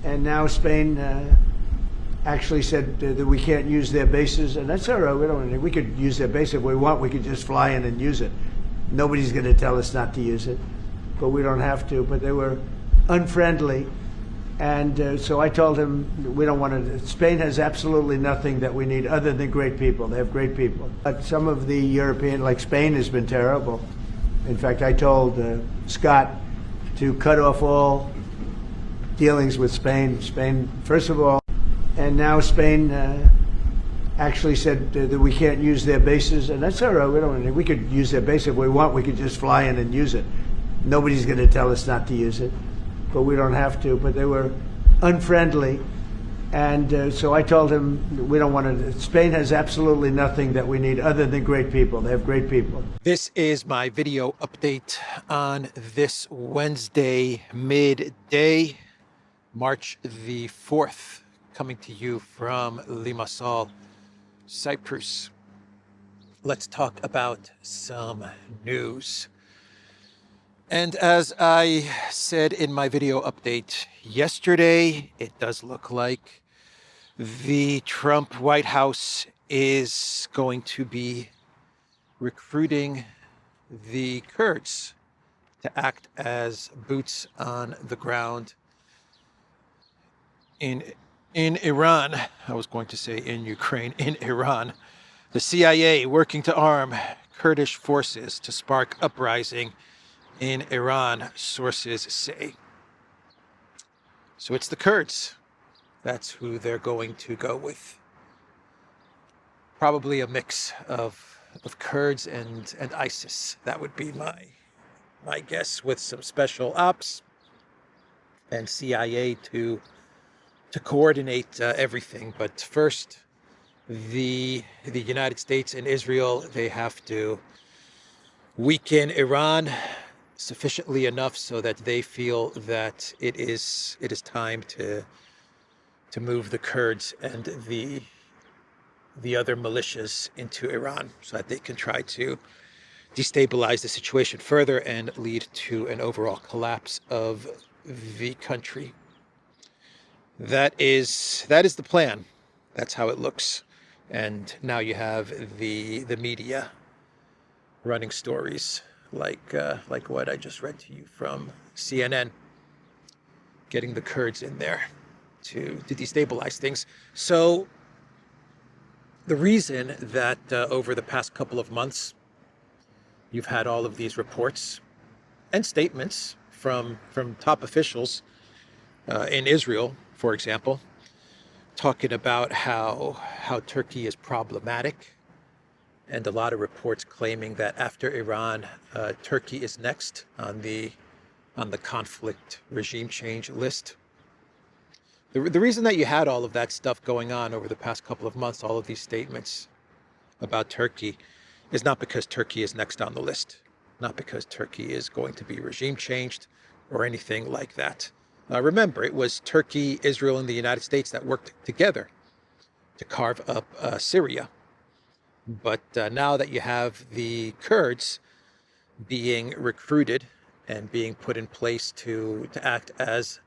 And now Spain actually said that we can't use their bases, and that's all right. We could use their base if we want. We could just fly in and use it. Nobody's going to tell us not to use it, but we don't have to. But they were unfriendly, and so I told him we don't want to. Spain has absolutely nothing that we need other than great people. They have great people. But some of the European, like Spain, has been terrible. In fact, I told Scott to cut off all dealings with Spain. Spain, first of all, and now Spain actually said that we can't use their bases, and that's all right. We could use their base if we want. We could just fly in and use it. Nobody's going to tell us not to use it, but we don't have to. But they were unfriendly, and so I told him we don't want to. Spain has absolutely nothing that we need other than great people. They have great people. This is my video update on this Wednesday midday, March the 4th, coming to you from Limassol, Cyprus. Let's talk about some news. And as I said in my video update yesterday, it does look like the Trump White House is going to be recruiting the Kurds to act as boots on the ground in Iran. I was going to say in Ukraine, in Iran. The CIA working to arm Kurdish forces to spark uprising in Iran, sources say. So it's the Kurds. That's who they're going to go with. Probably a mix of Kurds and ISIS. That would be my guess, with some special ops and CIA to coordinate everything. But first, the United States and Israel, they have to weaken Iran sufficiently enough so that they feel that it is time to move the Kurds and the other militias into Iran, so that they can try to destabilize the situation further and lead to an overall collapse of the country. That is the plan. That's how it looks. And now you have the media running stories like what I just read to you from CNN, getting the Kurds in there to destabilize things. So the reason that over the past couple of months you've had all of these reports and statements from top officials in Israel, for example, talking about how Turkey is problematic, and a lot of reports claiming that after Iran, Turkey is next on the conflict regime change list. The reason that you had all of that stuff going on over the past couple of months, all of these statements about Turkey, is not because Turkey is next on the list, not because Turkey is going to be regime changed or anything like that. Remember, it was Turkey, Israel, and the United States that worked together to carve up Syria. But now that you have the Kurds being recruited and being put in place to act as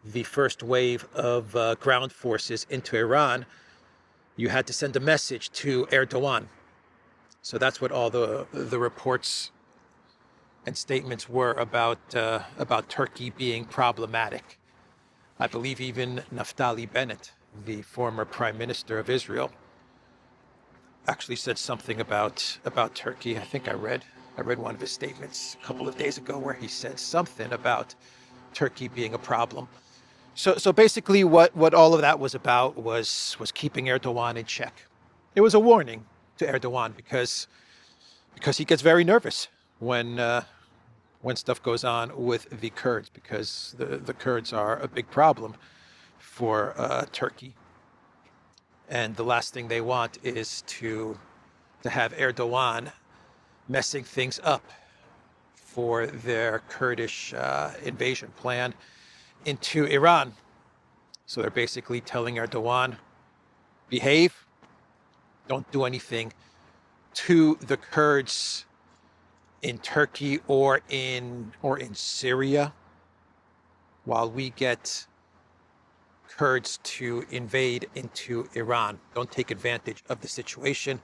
the first wave of ground forces into Iran, you had to send a message to Erdogan. So that's what all the reports and statements were about Turkey being problematic. I believe even Naftali Bennett, the former prime minister of Israel, actually said something about Turkey. I think I read one of his statements a couple of days ago where he said something about Turkey being a problem. So basically what all of that was about was keeping Erdogan in check. It was a warning to Erdogan because he gets very nervous when stuff goes on with the Kurds, because the Kurds are a big problem for Turkey. And the last thing they want is to have Erdogan messing things up for their Kurdish invasion plan into Iran. So they're basically telling Erdogan, behave, don't do anything to the Kurds in Turkey or in Syria while we get Kurds to invade into Iran. Don't take advantage of the situation.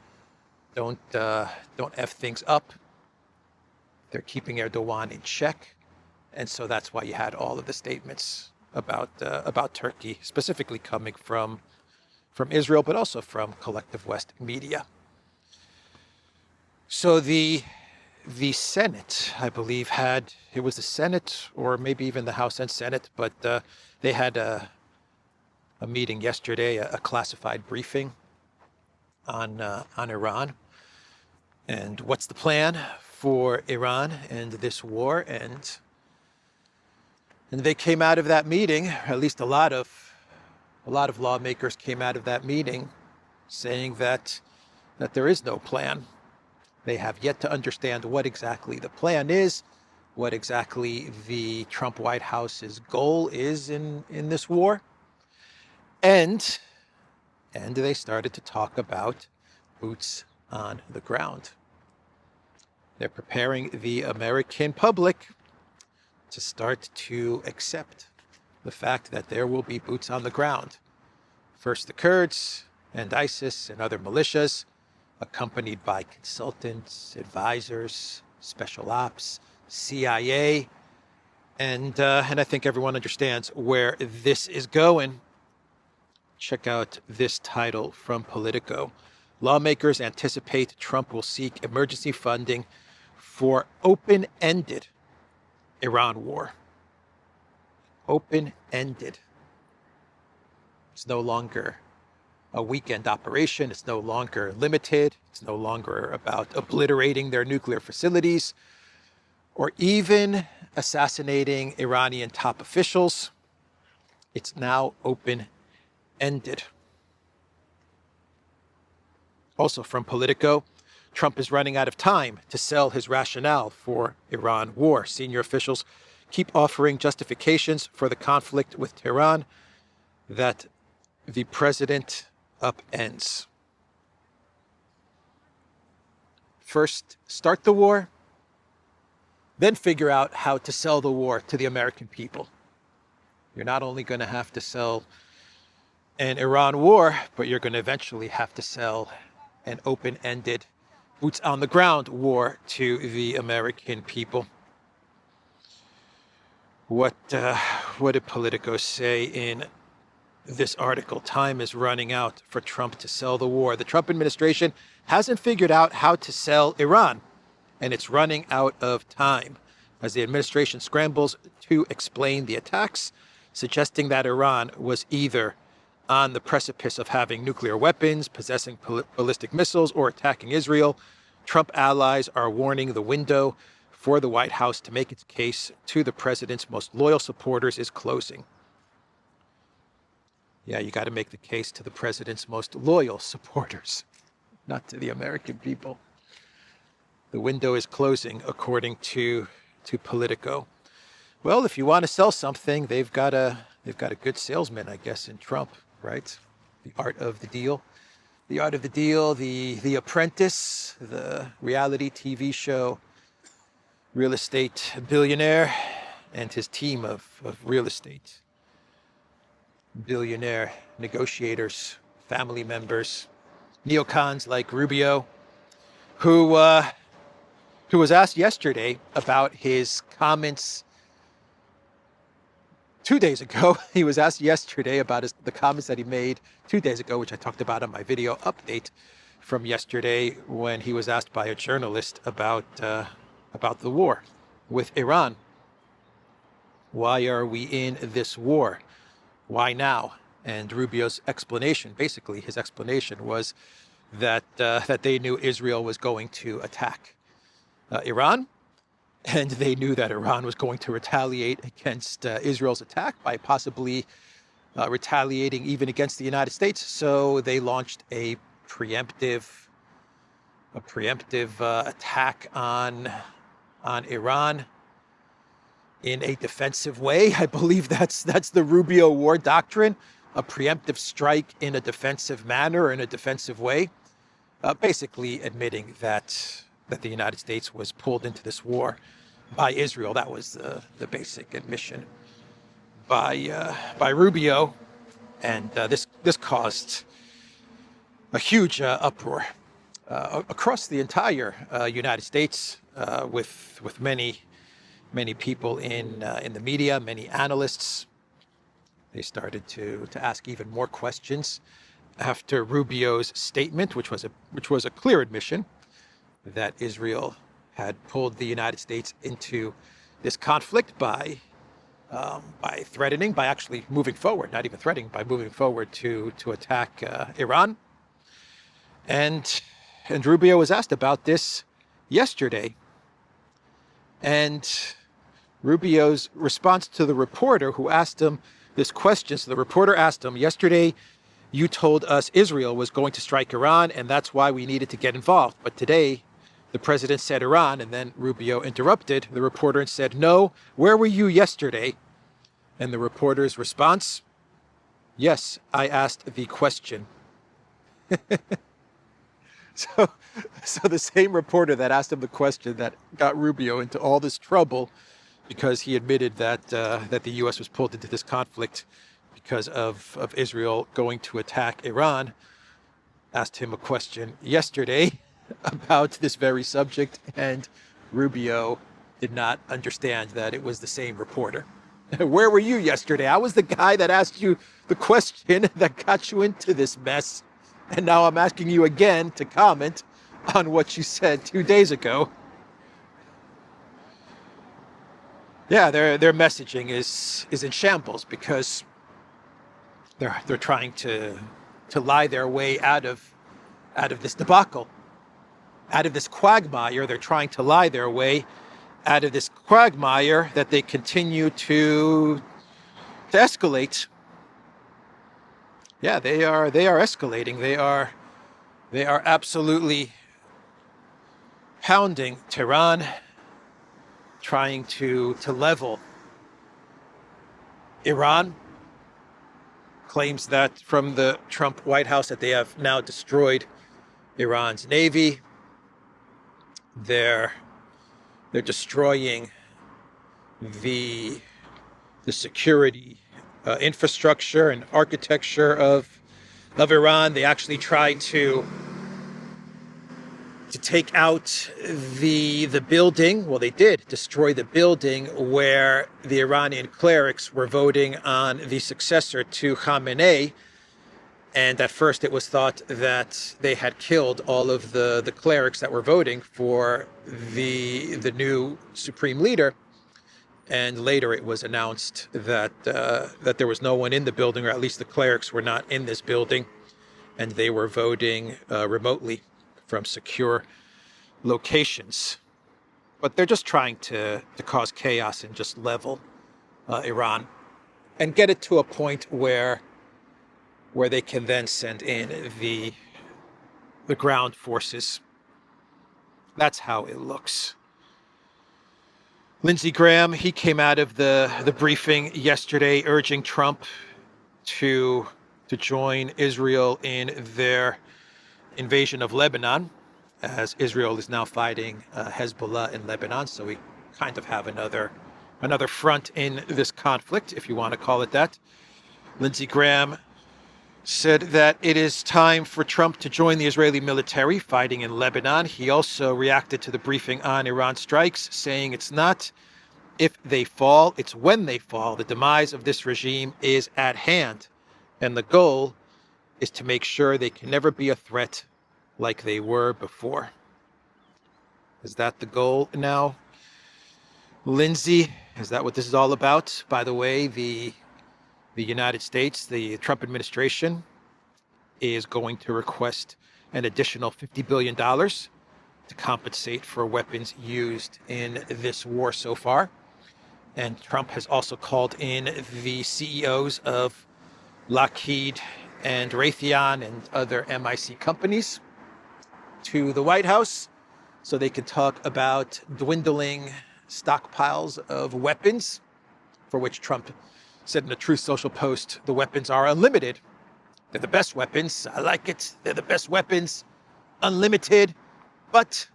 Don't F things up. They're keeping Erdogan in check, and so that's why you had all of the statements about Turkey, specifically coming from Israel, but also from collective West media. So the Senate, I believe, it was the Senate or maybe even the House and Senate, but they had a meeting yesterday, a classified briefing on Iran and what's the plan for Iran and this war. And they came out of that meeting, or at least a lot of lawmakers came out of that meeting saying that there is no plan. They have yet to understand what exactly the plan is, what exactly the Trump White House's goal is in this war. And they started to talk about boots on the ground. They're preparing the American public to start to accept the fact that there will be boots on the ground. First the Kurds and ISIS and other militias, accompanied by consultants, advisors, special ops, CIA, and I think everyone understands where this is going. Check out this title from Politico. Lawmakers anticipate Trump will seek emergency funding for open-ended Iran war. Open-ended. It's no longer a weekend operation. It's no longer limited. It's no longer about obliterating their nuclear facilities or even assassinating Iranian top officials. It's now open-ended. Also from Politico, Trump is running out of time to sell his rationale for Iran war. Senior officials keep offering justifications for the conflict with Tehran that the president upends. First, start the war, then figure out how to sell the war to the American people. You're not only going to have to sell an Iran war, but you're going to eventually have to sell an open-ended, boots-on-the-ground war to the American people. What did Politico say in this article? Time is running out for Trump to sell the war. The Trump administration hasn't figured out how to sell Iran, and it's running out of time as the administration scrambles to explain the attacks, suggesting that Iran was either on the precipice of having nuclear weapons, possessing ballistic missiles, or attacking Israel. Trump allies are warning the window for the White House to make its case to the president's most loyal supporters is closing. Yeah, you got to make the case to the president's most loyal supporters, not to the American people. The window is closing, according to Politico. Well, if you want to sell something, they've got a good salesman, I guess, in Trump, right? The Art of the Deal. The Art of the Deal, The Apprentice, the reality TV show, real estate billionaire, and his team of real estate billionaire negotiators, family members, neocons like Rubio, who was asked yesterday about his comments 2 days ago. He was asked yesterday about the comments that he made 2 days ago, which I talked about on my video update from yesterday, when he was asked by a journalist about the war with Iran. Why are we in this war? Why now? And Rubio's explanation, basically his explanation, was that they knew Israel was going to attack Iran, and they knew that Iran was going to retaliate against Israel's attack by possibly retaliating even against the United States. So they launched a preemptive attack on Iran in a defensive way. I believe that's the Rubio war doctrine, a preemptive strike in a defensive manner, in a defensive way, basically admitting that the United States was pulled into this war by Israel. That was the basic admission by Rubio. And this caused a huge uproar across the entire United States, with many people in the media, many analysts. They started to ask even more questions after Rubio's statement, which was a clear admission that Israel had pulled the United States into this conflict by threatening, by actually moving forward, not even threatening, by moving forward to attack Iran. And Rubio was asked about this yesterday. And Rubio's response to the reporter who asked him this question, so the reporter asked him, yesterday you told us Israel was going to strike Iran and that's why we needed to get involved. But today the president said Iran, and then Rubio interrupted the reporter and said, no, where were you yesterday? And the reporter's response, yes, I asked the question. So the same reporter that asked him the question that got Rubio into all this trouble because he admitted that the U.S. was pulled into this conflict because of Israel going to attack Iran, asked him a question yesterday about this very subject, and Rubio did not understand that it was the same reporter. Where were you yesterday? I was the guy that asked you the question that got you into this mess. And now I'm asking you again to comment on what you said 2 days ago. Yeah, their messaging is in shambles because they're trying to lie their way out of this debacle, out of this quagmire. They're trying to lie their way out of this quagmire that they continue to escalate. Yeah, they are escalating. They are absolutely pounding Tehran, trying to level Iran. Claims that from the Trump White House that they have now destroyed Iran's navy. They're destroying the security infrastructure and architecture of Iran. They actually tried to take out the building. Well, they did destroy the building where the Iranian clerics were voting on the successor to Khamenei. And at first it was thought that they had killed all of the clerics that were voting for the new supreme leader. And later it was announced that there was no one in the building, or at least the clerics were not in this building, and they were voting remotely from secure locations. But they're just trying to cause chaos and just level Iran and get it to a point where they can then send in the ground forces. That's how it looks. Lindsey Graham, he came out of the briefing yesterday urging Trump to join Israel in their invasion of Lebanon, as Israel is now fighting Hezbollah in Lebanon. So we kind of have another front in this conflict, if you want to call it that. Lindsey Graham said that it is time for Trump to join the Israeli military fighting in Lebanon. He also reacted to the briefing on Iran strikes, saying it's not if they fall, it's when they fall. The demise of this regime is at hand, and the goal is to make sure they can never be a threat like they were before. Is that the goal now, Lindsey? Is that what this is all about? By the way, the United States, the Trump administration, is going to request an additional $50 billion to compensate for weapons used in this war so far. And Trump has also called in the CEOs of Lockheed and Raytheon and other MIC companies to the White House so they can talk about dwindling stockpiles of weapons, for which Trump said in a Truth Social post, the weapons are unlimited. They're the best weapons. I like it. They're the best weapons. Unlimited. But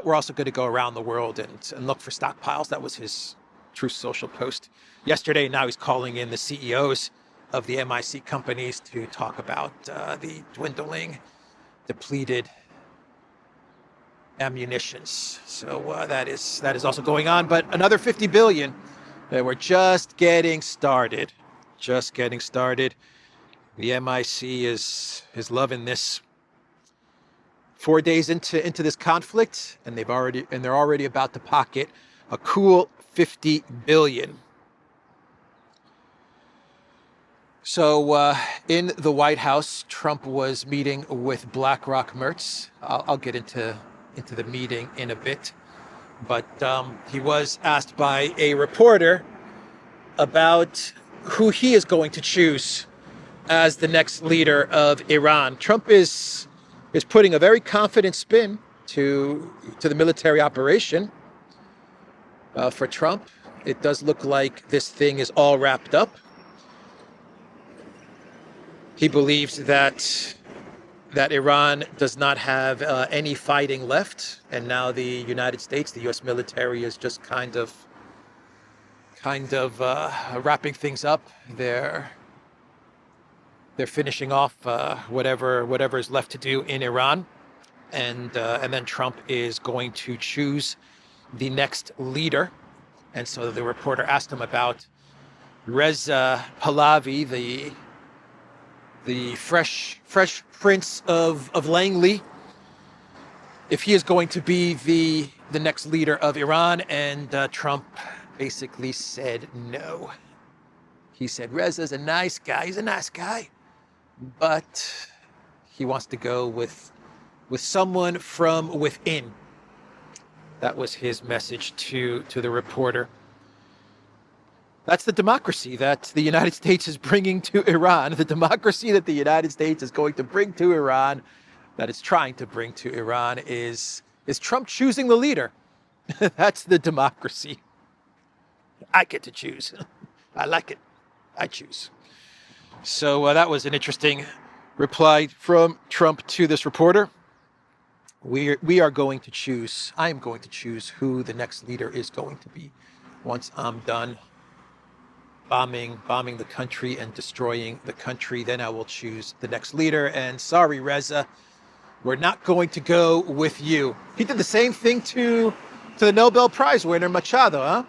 we're also going to go around the world and look for stockpiles. That was his Truth Social post yesterday. Now he's calling in the CEOs of the MIC companies to talk about the dwindling, depleted ammunitions. So that is also going on. But another 50 billion. We're just getting started. Just getting started. The MIC is loving this. 4 days into this conflict, and they're already about to pocket a cool 50 billion. So in the White House, Trump was meeting with BlackRock Mertz. I'll get into the meeting in a bit, but he was asked by a reporter about who he is going to choose as the next leader of Iran. Trump is putting a very confident spin to the military operation. For Trump, it does look like this thing is all wrapped up. He believes that Iran does not have any fighting left, and now the United States, the U.S. military, is just kind of wrapping things up. They're finishing off whatever is left to do in Iran, and then Trump is going to choose the next leader. And so the reporter asked him about Reza Pahlavi, the fresh prince of Langley, if he is going to be the next leader of Iran, and Trump basically said no. He said Reza's a nice guy. He's a nice guy, but he wants to go with someone from within. That was his message to the reporter. That's the democracy that the United States is bringing to Iran. The democracy that the United States is going to bring to Iran, that it's trying to bring to Iran, is Trump choosing the leader. That's the democracy. I get to choose. I like it. I choose. So that was an interesting reply from Trump to this reporter. We are going to choose. I am going to choose who the next leader is going to be once I'm done bombing the country and destroying the country. Then I will choose the next leader. And sorry, Reza, we're not going to go with you. He did the same thing to the Nobel Prize winner Machado, huh?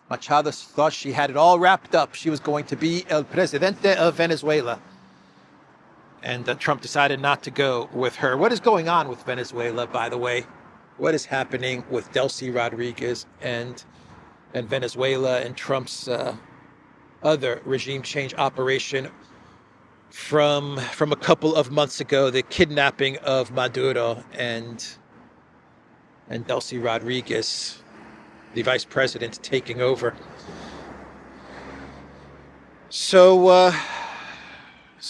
Machado thought she had it all wrapped up. She was going to be El Presidente of Venezuela. And Trump decided not to go with her. What is going on with Venezuela, by the way? What is happening with Delcy Rodriguez and Venezuela and Trump's other regime change operation from a couple of months ago, the kidnapping of Maduro and Delcy Rodriguez, the vice president, taking over. So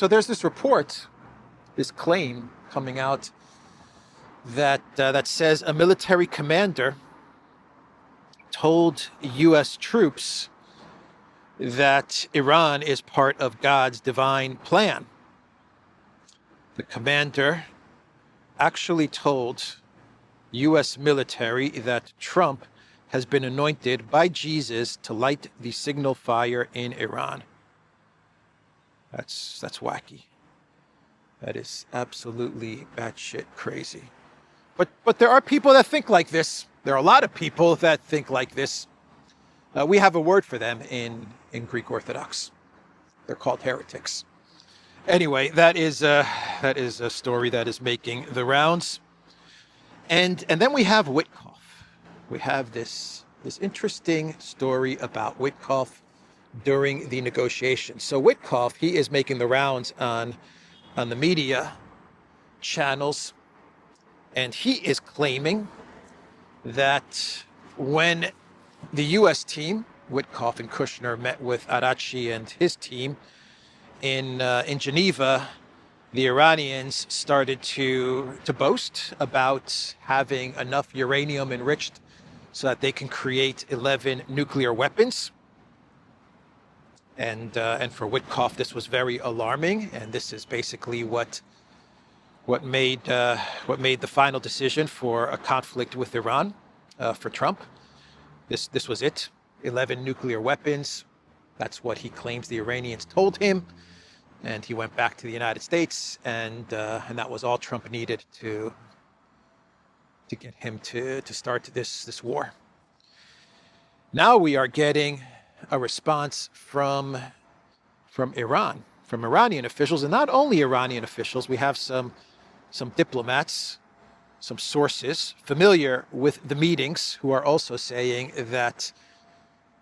there's this report, this claim coming out that says a military commander told U.S. troops that Iran is part of God's divine plan. The commander actually told U.S. military that Trump has been anointed by Jesus to light the signal fire in Iran. That's wacky. That is absolutely batshit crazy. But there are people that think like this. There are a lot of people that think like this. We have a word for them in Greek Orthodox. They're called heretics. Anyway, that is a story that is making the rounds. And then we have Witkoff. We have this interesting story about Witkoff during the negotiations. So Witkoff, he is making the rounds on the media channels, and he is claiming that when the U.S. team, Witkoff and Kushner, met with Arachi and his team in Geneva, the Iranians started to boast about having enough uranium enriched so that they can create 11 nuclear weapons. And for Witkoff, this was very alarming, and this is basically what made the final decision for a conflict with Iran for Trump. This was it. 11 nuclear weapons. That's what he claims the Iranians told him. And he went back to the United States, and that was all Trump needed to get him to start this war. Now we are getting a response from Iran, from Iranian officials, and not only Iranian officials. We have some diplomats, some sources familiar with the meetings who are also saying that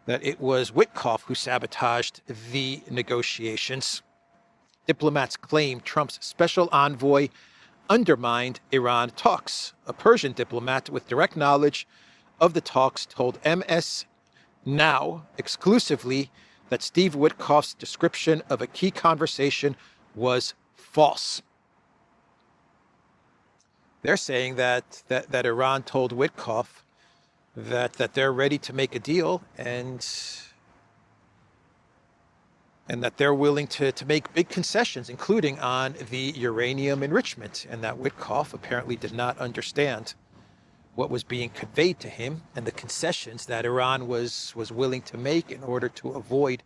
it was Witkoff who sabotaged the negotiations. Diplomats claim Trump's special envoy undermined Iran talks. A Persian diplomat with direct knowledge of the talks told MS Now exclusively that Steve Witkoff's description of a key conversation was false. They're saying that Iran told Witkoff that they're ready to make a deal and that they're willing to make big concessions, including on the uranium enrichment, and that Witkoff apparently did not understand what was being conveyed to him and the concessions that Iran was willing to make in order to avoid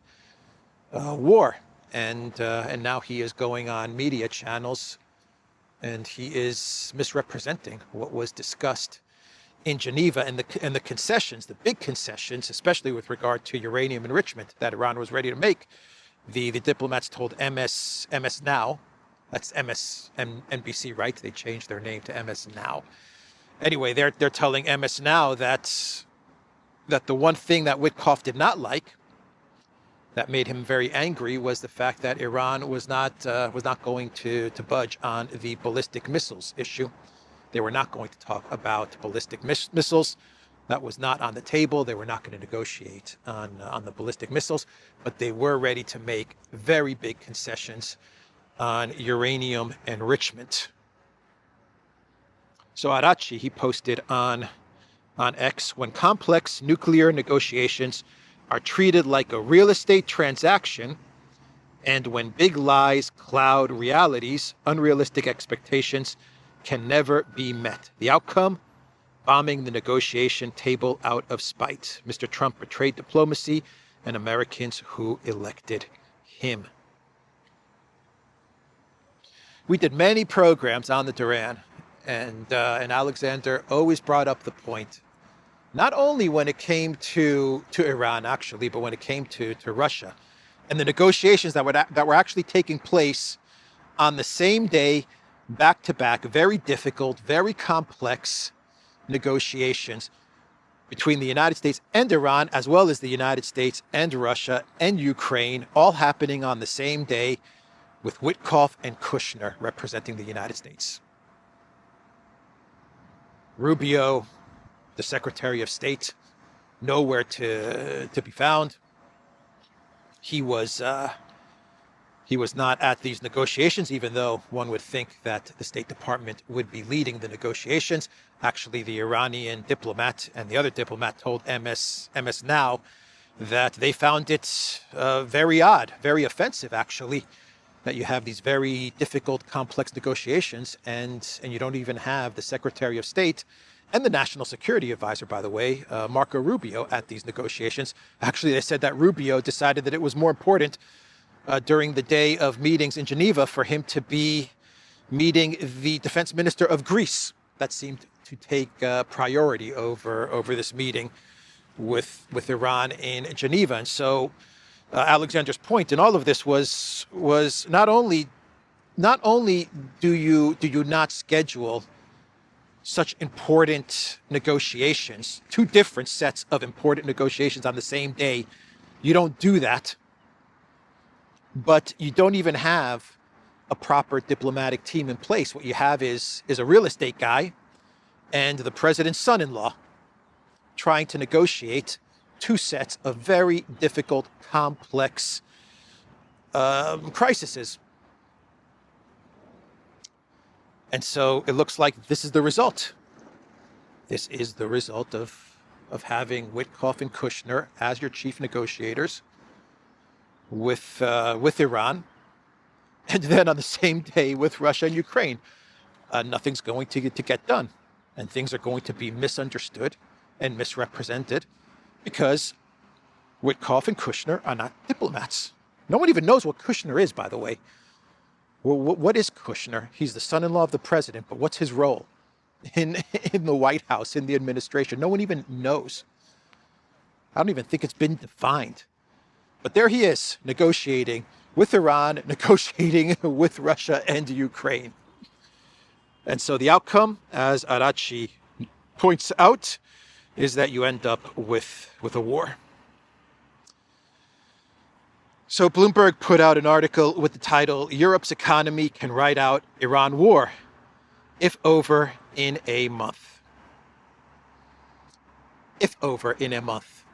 war. And now he is going on media channels and he is misrepresenting what was discussed in Geneva and the concessions, the big concessions, especially with regard to uranium enrichment that Iran was ready to make. The diplomats told MS Now, that's MSNBC, right? They changed their name to MS Now. Anyway, they're telling MS Now that the one thing that Witkoff did not like, that made him very angry, was the fact that Iran was not going to budge on the ballistic missiles issue. They were not going to talk about ballistic missiles. That was not on the table. They were not going to negotiate on the ballistic missiles, but they were ready to make very big concessions on uranium enrichment. So Arachi, he posted on X, when complex nuclear negotiations are treated like a real estate transaction, and when big lies cloud realities, unrealistic expectations can never be met. The outcome? Bombing the negotiation table out of spite. Mr. Trump betrayed diplomacy and Americans who elected him. We did many programs on the Duran, and Alexander always brought up the point, not only when it came to Iran, actually, but when it came to Russia, and the negotiations that were actually taking place on the same day, back to back, very difficult, very complex negotiations between the United States and Iran, as well as the United States and Russia and Ukraine, all happening on the same day, with Witkoff and Kushner representing the United States. Rubio, the Secretary of State, nowhere to be found. He was not at these negotiations, even though one would think that the State Department would be leading the negotiations. Actually, the Iranian diplomat and the other diplomat told MS Now that they found it very odd, very offensive, actually, that you have these very difficult, complex negotiations and you don't even have the Secretary of State and the National Security Advisor, by the way, Marco Rubio, at these negotiations. Actually, they said that Rubio decided that it was more important during the day of meetings in Geneva for him to be meeting the defense minister of Greece. That seemed to take priority over this meeting with Iran in Geneva. And so Alexander's point in all of this was not only do you not schedule such important negotiations, two different sets of important negotiations on the same day, you don't do that, but you don't even have a proper diplomatic team in place. What you have is a real estate guy and the president's son-in-law trying to negotiate two sets of very difficult, complex crises. And so it looks like this is the result. This is the result of having Witkoff and Kushner as your chief negotiators with Iran, and then on the same day with Russia and Ukraine. Nothing's going to get done, and things are going to be misunderstood and misrepresented because Witkoff and Kushner are not diplomats. No one even knows what Kushner is, by the way. Well, what is Kushner? He's the son-in-law of the president, but what's his role in the White House, in the administration? No one even knows. I don't even think it's been defined. But there he is, negotiating with Iran, negotiating with Russia and Ukraine. And so the outcome, as Arachi points out, is that you end up with a war. So Bloomberg put out an article with the title, Europe's economy can ride out Iran war, if over in a month. If over in a month.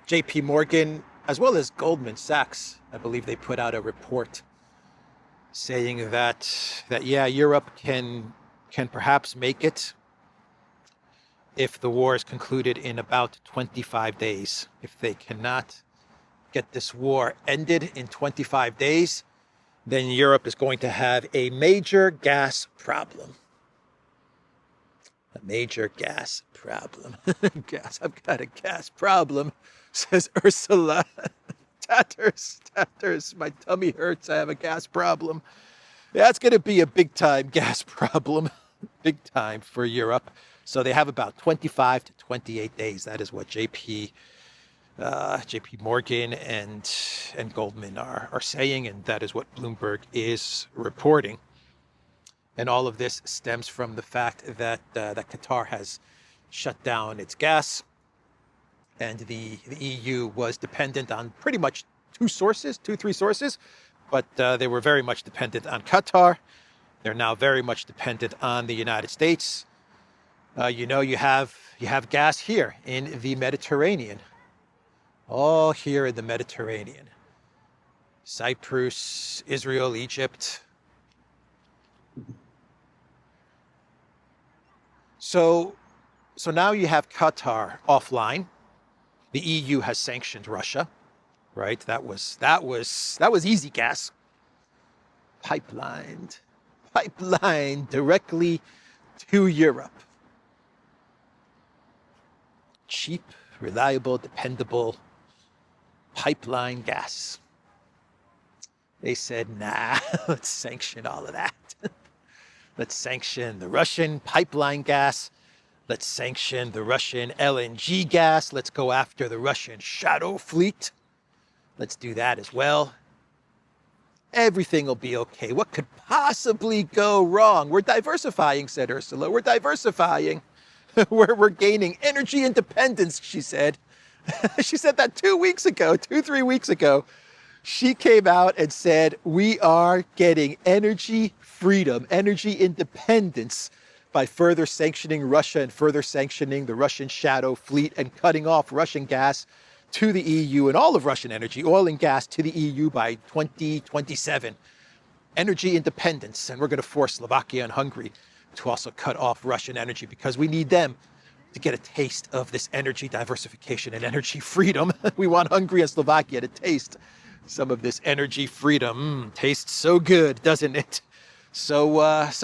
JP Morgan, as well as Goldman Sachs, I believe they put out a report saying that yeah, Europe can perhaps make it if the war is concluded in about 25 days. If they cannot get this war ended in 25 days, then Europe is going to have a major gas problem. A major gas problem. I've got a gas problem, says Ursula. Tatters, my tummy hurts, I have a gas problem. That's going to be a big time gas problem, big time for Europe. So they have about 25 to 28 days. That is what JP Morgan and Goldman are saying, and that is what Bloomberg is reporting. And all of this stems from the fact that Qatar has shut down its gas, and the EU was dependent on pretty much three sources, but they were very much dependent on Qatar. They're now very much dependent on the United States. You have gas here in the Mediterranean. All here in the Mediterranean. Cyprus, Israel, Egypt. So now you have Qatar offline. The EU has sanctioned Russia, right? That was easy gas. Pipeline directly to Europe. Cheap, reliable, dependable pipeline gas. They said, nah, let's sanction all of that. Let's sanction the Russian pipeline gas. Let's sanction the Russian LNG gas. Let's go after the Russian shadow fleet. Let's do that as well. Everything will be okay. What could possibly go wrong? We're diversifying, said Ursula. We're diversifying. We're gaining energy independence, she said. She said that 3 weeks ago. She came out and said, we are getting energy freedom, energy independence by further sanctioning Russia and further sanctioning the Russian shadow fleet and cutting off Russian gas to the EU and all of Russian energy, oil and gas, to the EU by 2027. Energy independence. And we're going to force Slovakia and Hungary to also cut off Russian energy because we need them to get a taste of this energy diversification and energy freedom. We want Hungary and Slovakia to taste some of this energy freedom. Tastes so good, doesn't it? So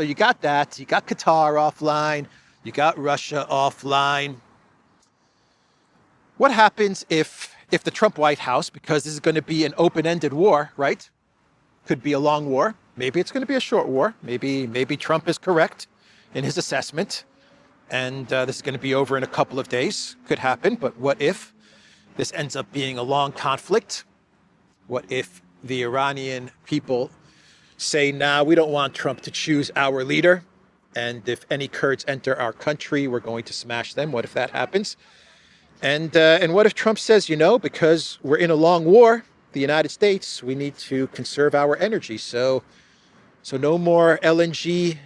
you got that. You got Qatar offline. You got Russia offline. What happens if the Trump White House, because this is going to be an open-ended war, right? Could be a long war. Maybe it's going to be a short war. Maybe Trump is correct in his assessment, and this is going to be over in a couple of days. Could happen. But what if this ends up being a long conflict? What if the Iranian people say, nah, we don't want Trump to choose our leader, and if any Kurds enter our country, we're going to smash them? What if that happens? And what if Trump says, because we're in a long war, the United States, we need to conserve our energy. So no more LNG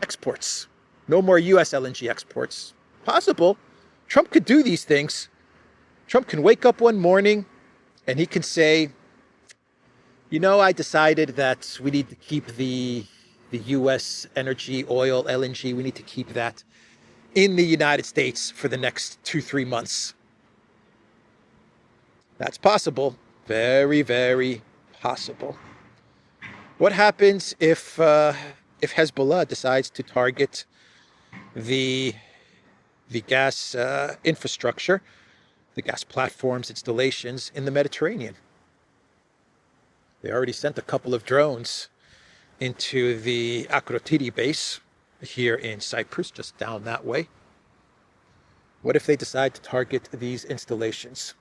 exports, no more U.S. LNG exports. Possible. Trump could do these things. Trump can wake up one morning and he can say, I decided that we need to keep the U.S. energy, oil, LNG, we need to keep that in the United States for the next 2-3 months. That's possible. Very, very possible. What happens if Hezbollah decides to target the gas infrastructure the gas platforms, installations in the Mediterranean. They already sent a couple of drones into the Akrotiri base here in Cyprus, just down that way. What if they decide to target these installations?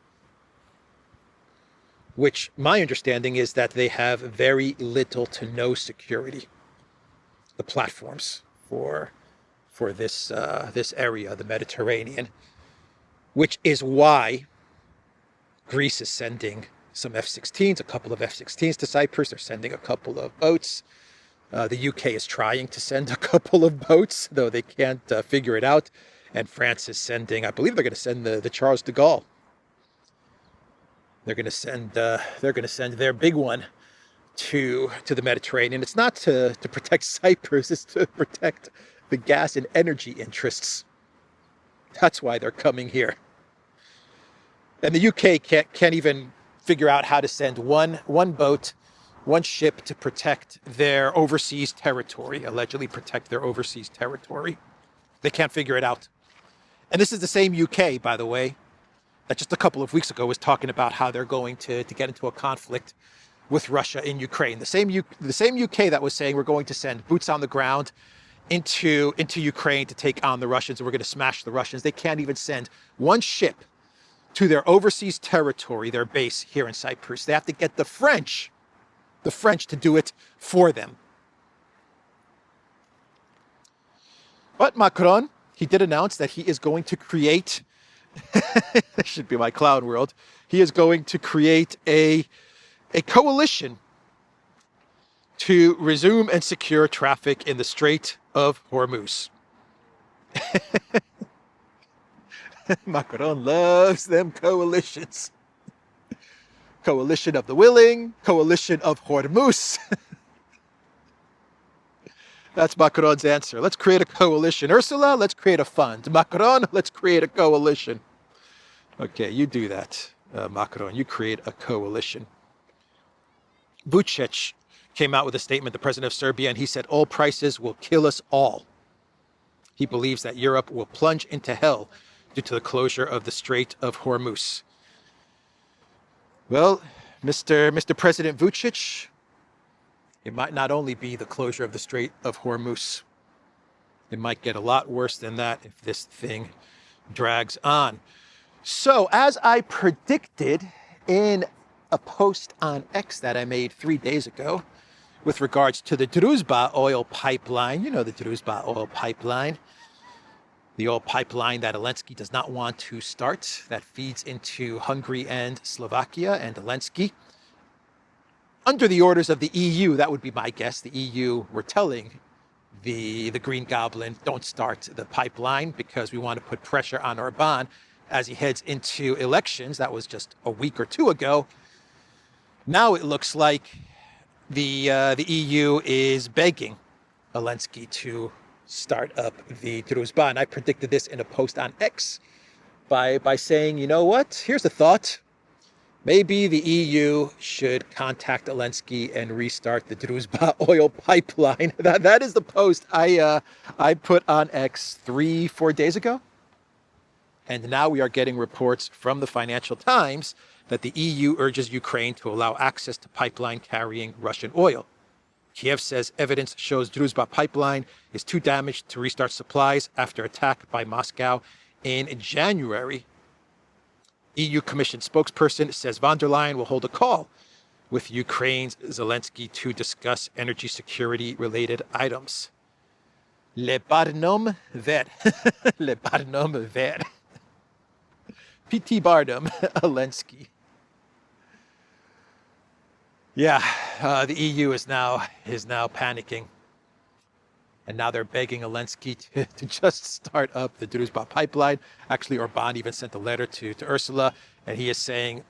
Which my understanding is that they have very little to no security. The platforms for this area, the Mediterranean, which is why Greece is sending some F-16s, a couple of F-16s to Cyprus. They're sending a couple of boats. The UK is trying to send a couple of boats, though they can't figure it out. And France is sending, I believe they're going to send the Charles de Gaulle. They're going to send their big one to the Mediterranean. It's not to protect Cyprus, it's to protect the gas and energy interests. That's why they're coming here. And the UK can't even figure out how to send one boat, one ship to protect their overseas territory, allegedly protect their overseas territory. They can't figure it out. And this is the same UK, by the way, that just a couple of weeks ago was talking about how they're going to get into a conflict with Russia in Ukraine. The same UK that was saying we're going to send boots on the ground into Ukraine to take on the Russians and we're going to smash the Russians. They can't even send one ship to their overseas territory, their base here in Cyprus. They have to get the French to do it for them. But Macron, he did announce that he is going to create, that should be my clown world, he is going to create a coalition to resume and secure traffic in the Strait of Hormuz. Macron loves them coalitions. Coalition of the willing, coalition of Hormuz. That's Macron's answer. Let's create a coalition. Ursula, let's create a fund. Macron, let's create a coalition. Okay, you do that, Macron. You create a coalition. Vučić came out with a statement, the president of Serbia, and he said, oil prices will kill us all. He believes that Europe will plunge into hell due to the closure of the Strait of Hormuz. Well, Mr. President Vučić, it might not only be the closure of the Strait of Hormuz. It might get a lot worse than that if this thing drags on. So, as I predicted in a post on X that I made 3 days ago with regards to the Druzhba oil pipeline, you know the Druzhba oil pipeline, the oil pipeline that Zelensky does not want to start, that feeds into Hungary and Slovakia, and Zelensky, under the orders of the EU, that would be my guess, the EU were telling the Green Goblin, don't start the pipeline because we want to put pressure on Orban as he heads into elections. That was just a week or two ago. Now it looks like the EU is begging Zelensky to start up the Druzhba. And I predicted this in a post on X by saying, you know what? Here's a thought. Maybe the EU should contact Zelensky and restart the Druzhba oil pipeline. That is the post I put on X 3-4 days ago. And now we are getting reports from the Financial Times that the EU urges Ukraine to allow access to pipeline carrying Russian oil. Kiev says evidence shows Druzhba pipeline is too damaged to restart supplies after attack by Moscow in January. EU Commission spokesperson says von der Leyen will hold a call with Ukraine's Zelensky to discuss energy security related items. Le Barnum Ver. Le Barnum Ver. P.T. Barnum, Zelensky. Yeah, the EU is now panicking. And now they're begging Zelensky to just start up the Druzhba pipeline. Actually, Orban even sent a letter to Ursula, and he is saying,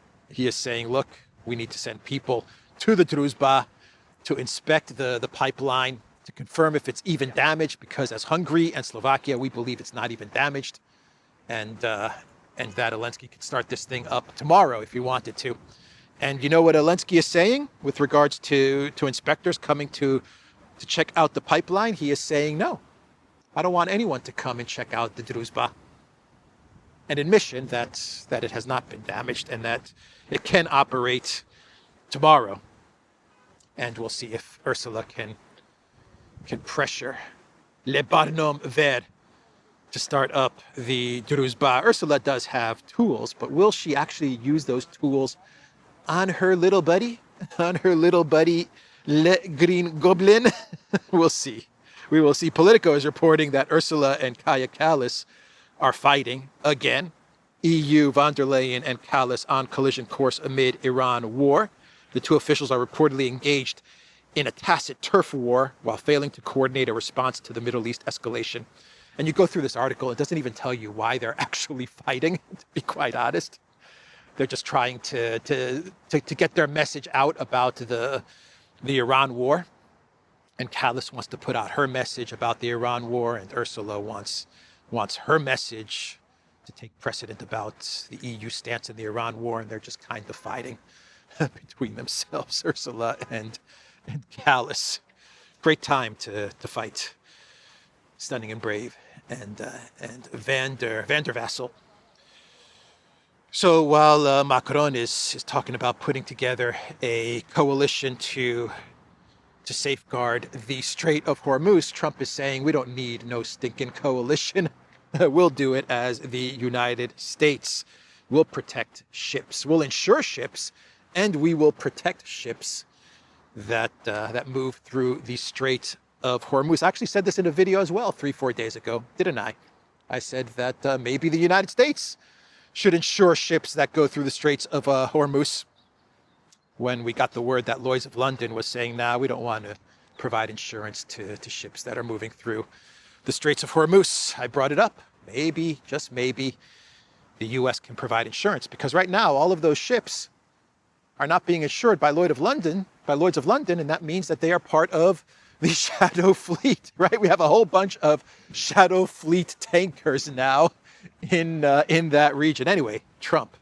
look, we need to send people to the Druzhba to inspect the pipeline, to confirm if it's even damaged, because as Hungary and Slovakia, we believe it's not even damaged. And that Zelensky could start this thing up tomorrow if he wanted to. And you know what Zelensky is saying with regards to inspectors coming to check out the pipeline? He is saying, no, I don't want anyone to come and check out the Druzhba. an admission that it has not been damaged and that it can operate tomorrow. And we'll see if Ursula can pressure Lebanon Vert to start up the Druzhba. Ursula does have tools, but will she actually use those tools on her little buddy? On her little buddy, Le Green Goblin? We'll see. We will see. Politico is reporting that Ursula and Kaja Kallas are fighting again. EU, von der Leyen, and Kallas on collision course amid Iran war. The two officials are reportedly engaged in a tacit turf war while failing to coordinate a response to the Middle East escalation. And you go through this article, it doesn't even tell you why they're actually fighting, to be quite honest. They're just trying to get their message out about the Iran war. And Kallas wants to put out her message about the Iran war, and Ursula wants her message to take precedent about the EU stance in the Iran war, and they're just kind of fighting between themselves, Ursula and Kallas. Great time to fight. Stunning and brave, and Van der Wassel. So while Macron is talking about putting together a coalition to safeguard the Strait of Hormuz, Trump is saying we don't need no stinking coalition. We'll do it as the United States. We'll protect ships. We'll insure ships, and we will protect ships that move through the Strait of Hormuz. I actually said this in a video as well 3-4 days ago, didn't I? I said that maybe the United States should insure ships that go through the Straits of Hormuz, when we got the word that Lloyd's of London was saying, nah, we don't want to provide insurance to ships that are moving through the Straits of Hormuz. I brought it up. Maybe, just maybe, the U.S. can provide insurance, because right now all of those ships are not being insured by Lloyd's of London, and that means that they are part of the Shadow Fleet, right? We have a whole bunch of Shadow Fleet tankers now in that region. Anyway, Trump,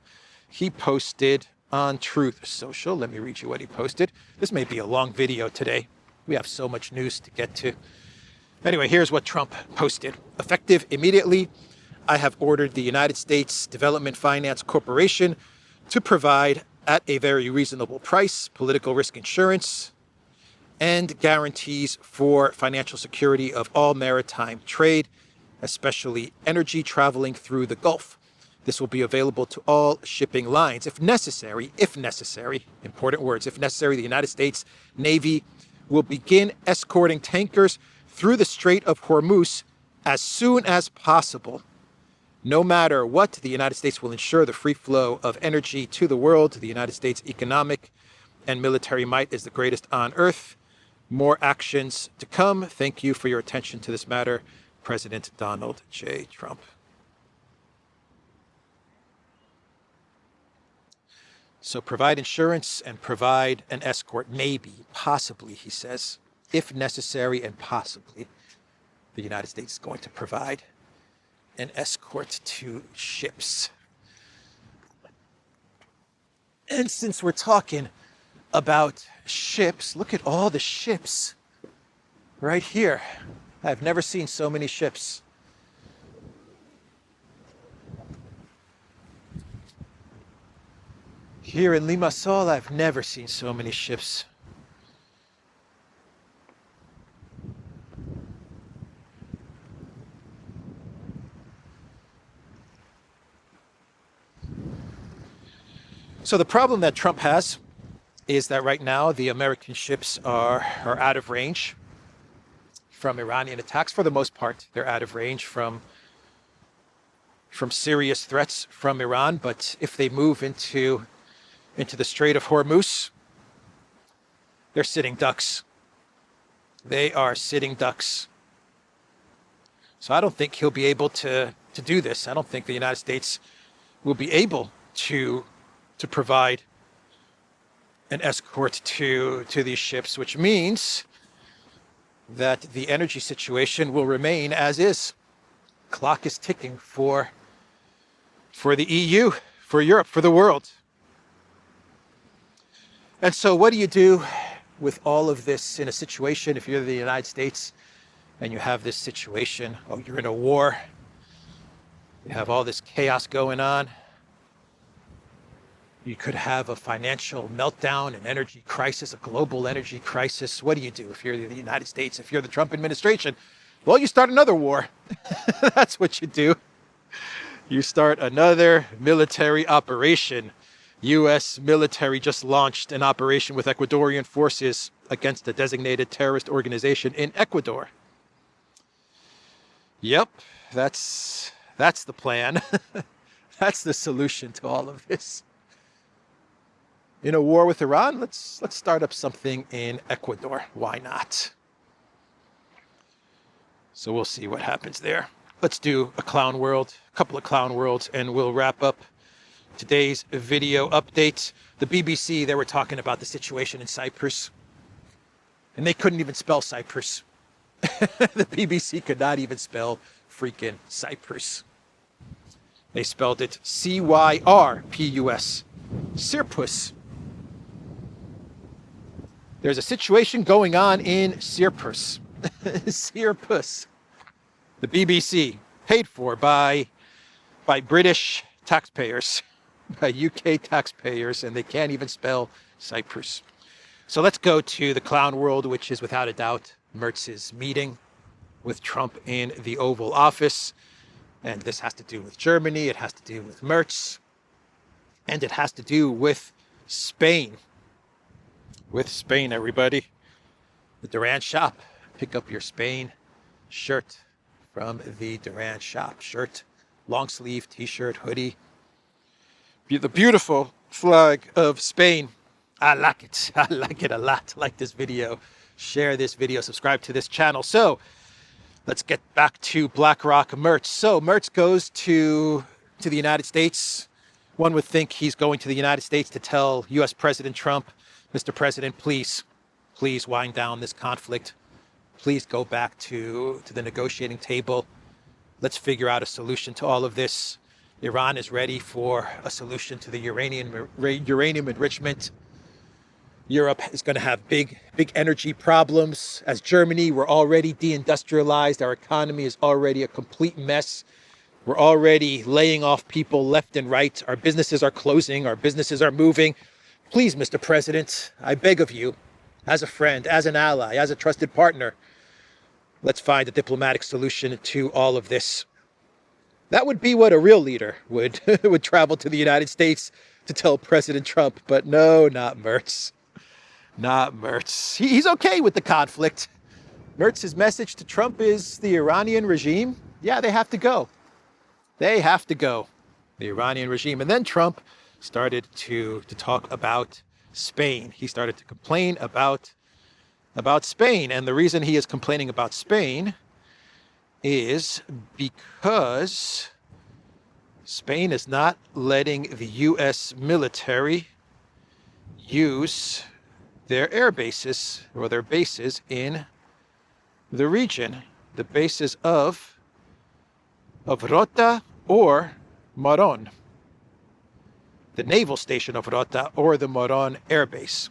he posted on Truth Social. Let me read you what he posted. This may be a long video today. We have so much news to get to. Anyway, here's what Trump posted. Effective immediately, I have ordered the United States Development Finance Corporation to provide at a very reasonable price political risk insurance and guarantees for financial security of all maritime trade, especially energy traveling through the Gulf. This will be available to all shipping lines. If necessary, important words, if necessary, the United States Navy will begin escorting tankers through the Strait of Hormuz as soon as possible. No matter what, the United States will ensure the free flow of energy to the world. The United States' economic and military might is the greatest on earth. More actions to come. Thank you for your attention to this matter, President Donald J. Trump. So provide insurance and provide an escort, maybe, possibly, he says, if necessary and possibly, the United States is going to provide an escort to ships. And since we're talking about ships, look at all the ships right here. I've never seen so many ships. Here in Limassol, I've never seen so many ships. So the problem that Trump has is that right now the American ships are out of range from Iranian attacks. For the most part, they're out of range from serious threats from Iran. But if they move into the Strait of Hormuz, they're sitting ducks. They are sitting ducks. So I don't think he'll be able to do this. I don't think the United States will be able to provide an escort to these ships, which means that the energy situation will remain as is. Clock is ticking for the EU, for Europe, for the world. And so what do you do with all of this in a situation, if you're the United States and you have this situation, you're in a war, You have all this chaos going on. You could have a financial meltdown, an energy crisis, a global energy crisis. What do you do if you're the United States, if you're the Trump administration? Well, you start another war. That's what you do. You start another military operation. U.S. military just launched an operation with Ecuadorian forces against a designated terrorist organization in Ecuador. Yep, that's the plan. That's the solution to all of this. In a war with Iran, let's start up something in Ecuador. Why not? So we'll see what happens there. Let's do a clown world, a couple of clown worlds, and we'll wrap up today's video update. The BBC, they were talking about the situation in Cyprus, and they couldn't even spell Cyprus. The BBC could not even spell freaking Cyprus. They spelled it C-Y-R-P-U-S. Cyprus. There's a situation going on in Cyprus. Cyprus. The BBC, paid for by British taxpayers, by UK taxpayers, and they can't even spell Cyprus. So let's go to the clown world, which is without a doubt Mertz's meeting with Trump in the Oval Office. And this has to do with Germany, it has to do with Mertz, and it has to do with Spain. With Spain, everybody. The Durand shop. Pick up your Spain shirt from the Durand shop. Shirt, long sleeve, t-shirt, hoodie. The beautiful flag of Spain. I like it. I like it a lot. Like this video. Share this video. Subscribe to this channel. So let's get back to BlackRock Mertz. So Mertz goes to the United States. One would think he's going to the United States to tell U.S. President Trump, Mr. President, please wind down this conflict. Please go back to the negotiating table. Let's figure out a solution to all of this. Iran is ready for a solution to the uranium enrichment. Europe is going to have big energy problems. As Germany, we're already deindustrialized. Our economy is already a complete mess. We're already laying off people left and right. Our businesses are closing. Our businesses are moving. Please, Mr. President, I beg of you, as a friend, as an ally, as a trusted partner, let's find a diplomatic solution to all of this. That would be what a real leader would travel to the United States to tell President Trump. But no, not Mertz. Not Mertz. He's okay with the conflict. Mertz's message to Trump is the Iranian regime. Yeah, they have to go. They have to go. The Iranian regime. And then Trump started to talk about Spain. He started to complain about Spain. And the reason he is complaining about Spain is because Spain is not letting the U.S. military use their air bases or their bases in the region, the bases of Rota or Moron, the naval station of Rota or the Moron air base.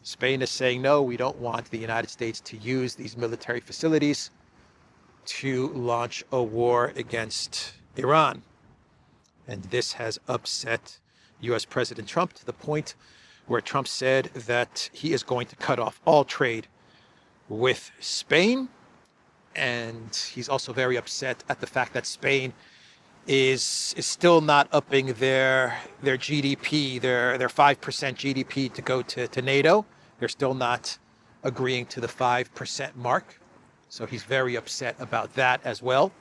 Spain is saying, no, we don't want the United States to use these military facilities to launch a war against Iran. And this has upset U.S. President Trump to the point where Trump said that he is going to cut off all trade with Spain. And he's also very upset at the fact that Spain is still not upping their GDP, their 5% GDP to go to NATO. They're still not agreeing to the 5% mark. So he's very upset about that as well.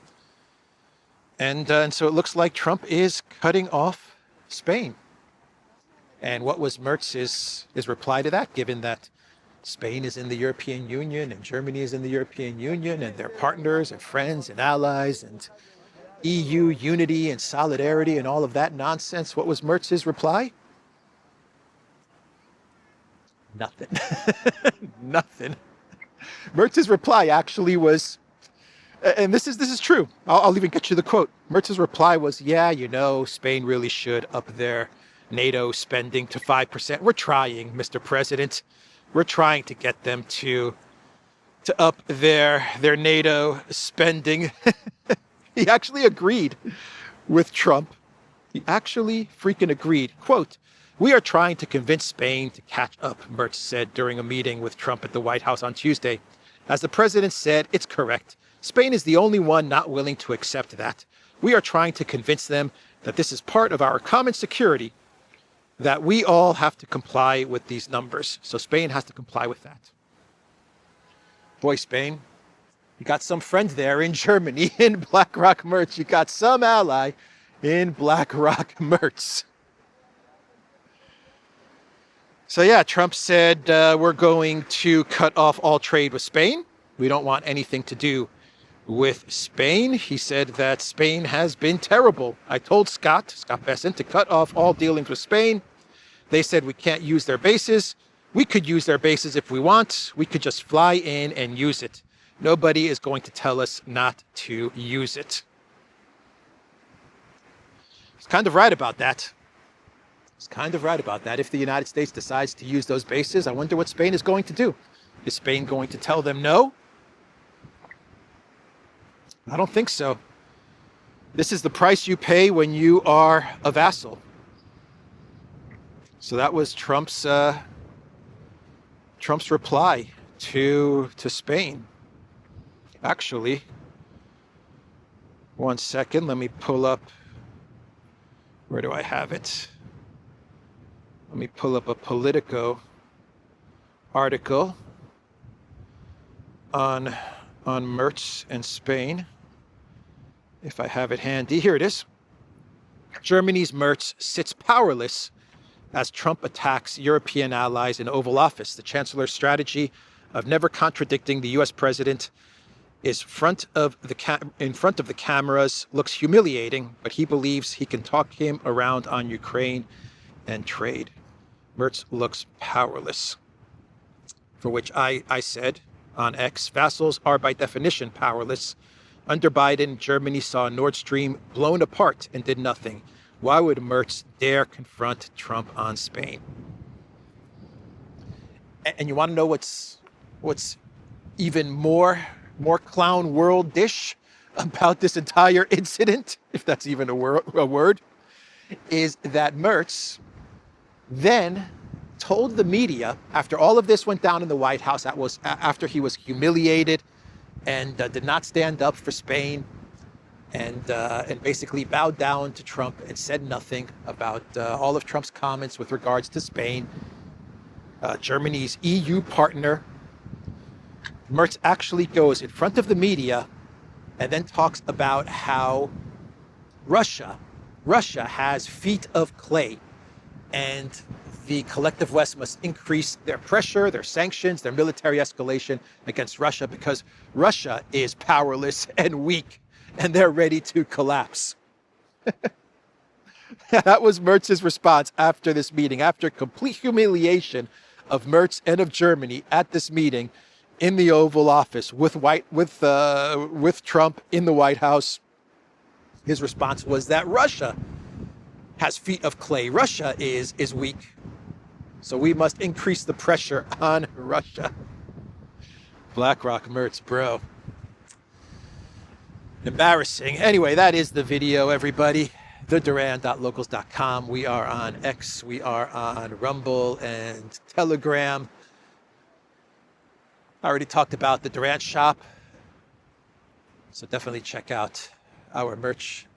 And so it looks like Trump is cutting off Spain. And what was Mertz's reply to that, given that Spain is in the European Union and Germany is in the European Union and they're partners and friends and allies and EU unity and solidarity and all of that nonsense? What was Mertz's reply? Nothing. Nothing. Mertz's reply actually was, and this is true. I'll even get you the quote. Mertz's reply was, yeah, you know, Spain really should up their NATO spending to 5%. We're trying, Mr. President. We're trying to get them to up their NATO spending. He actually agreed with Trump. He actually freaking agreed. Quote, "We are trying to convince Spain to catch up," Mertz said during a meeting with Trump at the White House on Tuesday. As the president said, it's correct. Spain is the only one not willing to accept that. We are trying to convince them that this is part of our common security, that we all have to comply with these numbers. So Spain has to comply with that. Boy, Spain, you got some friend there in Germany, in BlackRock Mertz. You got some ally in BlackRock Mertz. So yeah, Trump said, we're going to cut off all trade with Spain. We don't want anything to do with Spain. He said that Spain has been terrible. I told Scott Bessent, to cut off all dealings with Spain. They said we can't use their bases. We could use their bases if we want. We could just fly in and use it. Nobody is going to tell us not to use it. He's kind of right about that. He's kind of right about that. If the United States decides to use those bases, I wonder what Spain is going to do. Is Spain going to tell them no? I don't think so. This is the price you pay when you are a vassal. So that was Trump's reply to Spain. Actually, one second, let me pull up. Where do I have it? Let me pull up a Politico article on Mertz and Spain, if I have it handy. Here it is. Germany's Mertz sits powerless as Trump attacks European allies in Oval Office. The chancellor's strategy of never contradicting the U.S. president is in front of the cameras looks humiliating, but he believes he can talk him around on Ukraine and trade. Mertz looks powerless. For which I said on X, vassals are by definition powerless. Under Biden, Germany saw Nord Stream blown apart and did nothing. Why would Mertz dare confront Trump on Spain? And you want to know what's even more clown world dish about this entire incident, if that's even a word, is that Mertz then told the media, after all of this went down in the White House, that was after he was humiliated and did not stand up for Spain, and basically bowed down to Trump and said nothing about all of Trump's comments with regards to Spain, Germany's EU partner. Mertz actually goes in front of the media and then talks about how Russia has feet of clay, and the collective West must increase their pressure, their sanctions, their military escalation against Russia, because Russia is powerless and weak and they're ready to collapse. That was Mertz's response after this meeting, after complete humiliation of Mertz and of Germany at this meeting in the Oval Office with Trump in the White House. His response was that Russia has feet of clay. Russia is weak. So we must increase the pressure on Russia. BlackRock Mertz, bro. Embarrassing. Anyway, that is the video, everybody. theduran.locals.com. We are on X. We are on Rumble and Telegram. I already talked about the Duran shop. So definitely check out our merch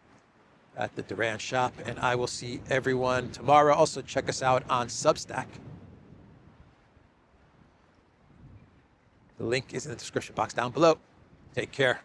at the Duran shop. And I will see everyone tomorrow. Also, check us out on Substack. The link is in the description box down below. Take care.